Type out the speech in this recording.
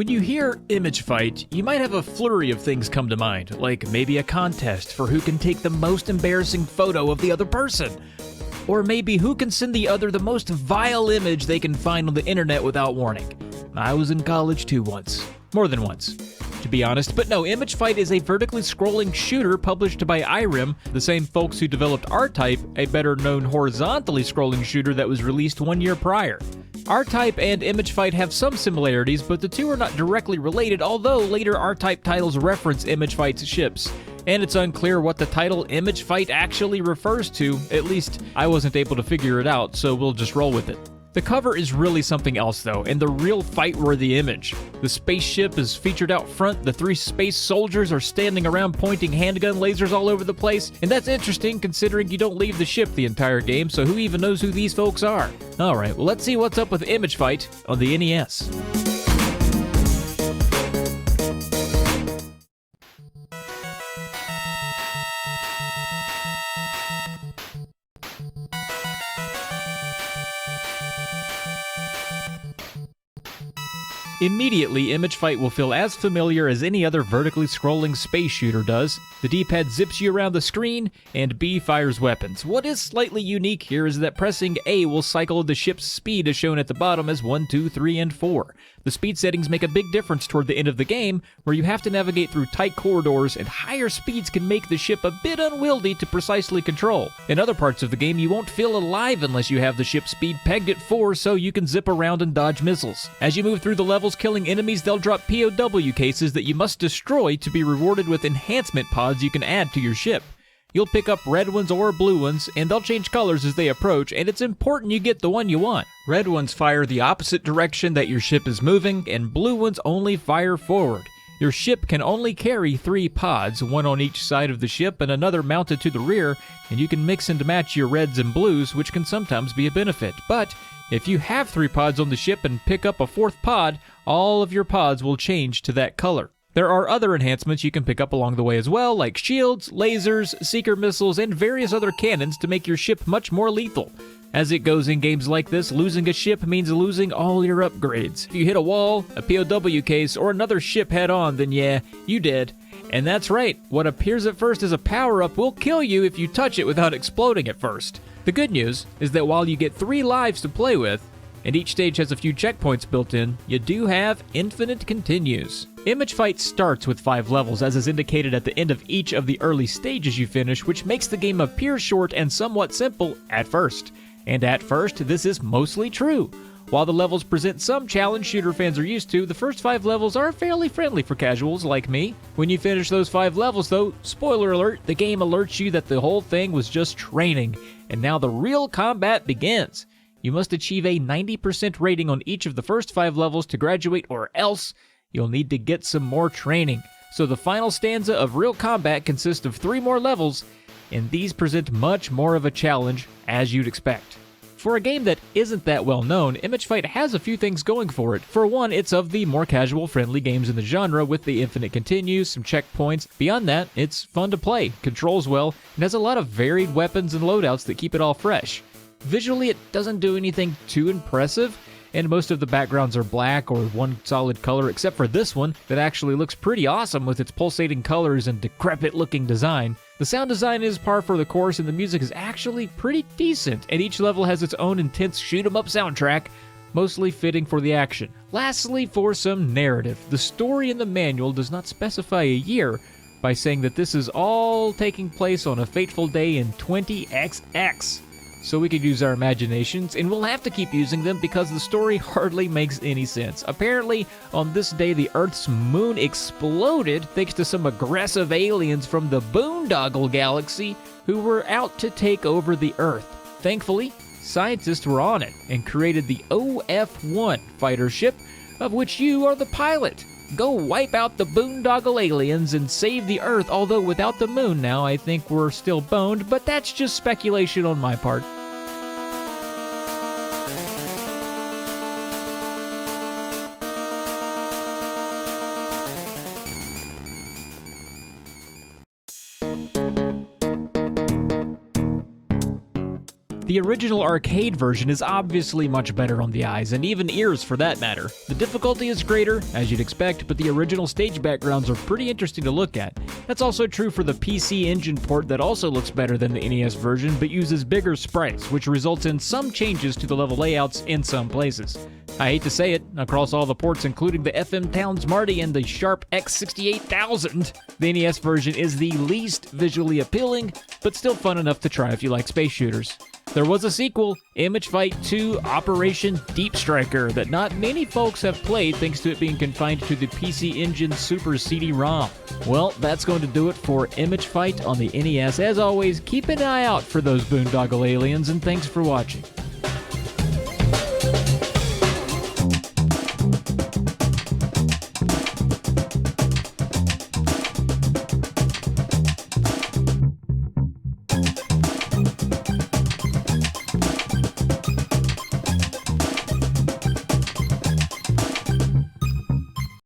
When you hear image fight, you might have a flurry of things come to mind, like maybe a contest for who can take the most embarrassing photo of the other person. Or maybe who can send the other the most vile image they can find on the internet without warning. I was in college too once. More than once, to be honest. But no, Image Fight is a vertically scrolling shooter published by Irem, the same folks who developed R-Type, a better-known horizontally scrolling shooter that was released 1 year prior. R-Type and Image Fight have some similarities, but the two are not directly related, although later R-Type titles reference Image Fight's ships. And it's unclear what the title Image Fight actually refers to. At least, I wasn't able to figure it out, so we'll just roll with it. The cover is really something else though, and the real fight-worthy image. The spaceship is featured out front, the 3 space soldiers are standing around pointing handgun lasers all over the place, and that's interesting considering you don't leave the ship the entire game, so who even knows who these folks are? Alright, well let's see what's up with Image Fight on the NES. Immediately, Image Fight will feel as familiar as any other vertically scrolling space shooter does. The D-pad zips you around the screen, and B fires weapons. What is slightly unique here is that pressing A will cycle the ship's speed as shown at the bottom as 1, 2, 3, and 4. The speed settings make a big difference toward the end of the game, where you have to navigate through tight corridors, and higher speeds can make the ship a bit unwieldy to precisely control. In other parts of the game, you won't feel alive unless you have the ship speed pegged at 4 so you can zip around and dodge missiles. As you move through the levels killing enemies, they'll drop POW cases that you must destroy to be rewarded with enhancement pods you can add to your ship. You'll pick up red ones or blue ones, and they'll change colors as they approach, and it's important you get the one you want. Red ones fire the opposite direction that your ship is moving, and blue ones only fire forward. Your ship can only carry 3 pods, one on each side of the ship and another mounted to the rear, and you can mix and match your reds and blues, which can sometimes be a benefit. But if you have 3 pods on the ship and pick up a 4th pod, all of your pods will change to that color. There are other enhancements you can pick up along the way as well, like shields, lasers, seeker missiles, and various other cannons to make your ship much more lethal. As it goes in games like this, losing a ship means losing all your upgrades. If you hit a wall, a POW case, or another ship head-on, then yeah, you dead. And that's right, what appears at first as a power-up will kill you if you touch it without exploding at first. The good news is that while you get 3 lives to play with, and each stage has a few checkpoints built in, you do have infinite continues. Image Fight starts with 5 levels, as is indicated at the end of each of the early stages you finish, which makes the game appear short and somewhat simple at first. And at first, this is mostly true. While the levels present some challenge shooter fans are used to, the first 5 levels are fairly friendly for casuals like me. When you finish those 5 levels though, spoiler alert, the game alerts you that the whole thing was just training, and now the real combat begins. You must achieve a 90% rating on each of the first 5 levels to graduate, or else you'll need to get some more training. So the final stanza of Real Combat consists of 3 more levels, and these present much more of a challenge, as you'd expect. For a game that isn't that well known, Image Fight has a few things going for it. For one, it's of the more casual-friendly games in the genre with the infinite continues, some checkpoints. Beyond that, it's fun to play, controls well, and has a lot of varied weapons and loadouts that keep it all fresh. Visually, it doesn't do anything too impressive, and most of the backgrounds are black or one solid color, except for this one that actually looks pretty awesome with its pulsating colors and decrepit-looking design. The sound design is par for the course, and the music is actually pretty decent, and each level has its own intense shoot-'em-up soundtrack, mostly fitting for the action. Lastly, for some narrative, the story in the manual does not specify a year, by saying that this is all taking place on a fateful day in 20XX. So we could use our imaginations, and we'll have to keep using them because the story hardly makes any sense. Apparently, on this day, the Earth's moon exploded thanks to some aggressive aliens from the Boondoggle Galaxy who were out to take over the Earth. Thankfully, scientists were on it and created the OF-1 fighter ship, of which you are the pilot. Go wipe out the Boondoggle aliens and save the Earth, although without the moon now, I think we're still boned, but that's just speculation on my part. The original arcade version is obviously much better on the eyes, and even ears for that matter. The difficulty is greater, as you'd expect, but the original stage backgrounds are pretty interesting to look at. That's also true for the PC Engine port that also looks better than the NES version, but uses bigger sprites, which results in some changes to the level layouts in some places. I hate to say it, across all the ports including the FM Towns Marty and the Sharp X68000, the NES version is the least visually appealing, but still fun enough to try if you like space shooters. There was a sequel, Image Fight 2 Operation Deep Striker, that not many folks have played thanks to it being confined to the PC Engine Super CD-ROM. Well, that's going to do it for Image Fight on the NES. As always, keep an eye out for those boondoggle aliens, and thanks for watching.